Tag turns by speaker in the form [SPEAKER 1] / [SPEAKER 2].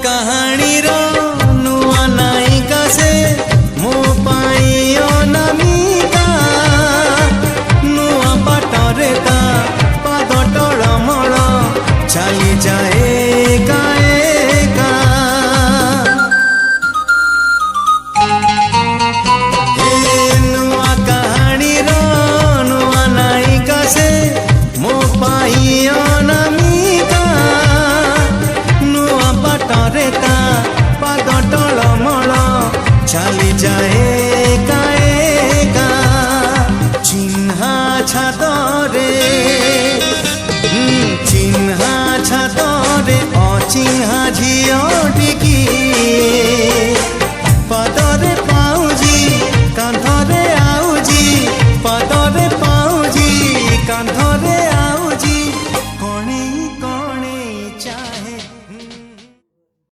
[SPEAKER 1] कहानी रो नुआ नायिका से मो पाई अनामिका नुआ बाटरे ता पाद टळमळ चली जाए एका एका नुआ कहानी रो नुआ नायिका से मो पाई अनामिका नुआ बाटरे ता पाद टळमळ चली जाए एका एका चिन्हा छादरे चिन्हा छादरे अचिन्हा झियो टिकी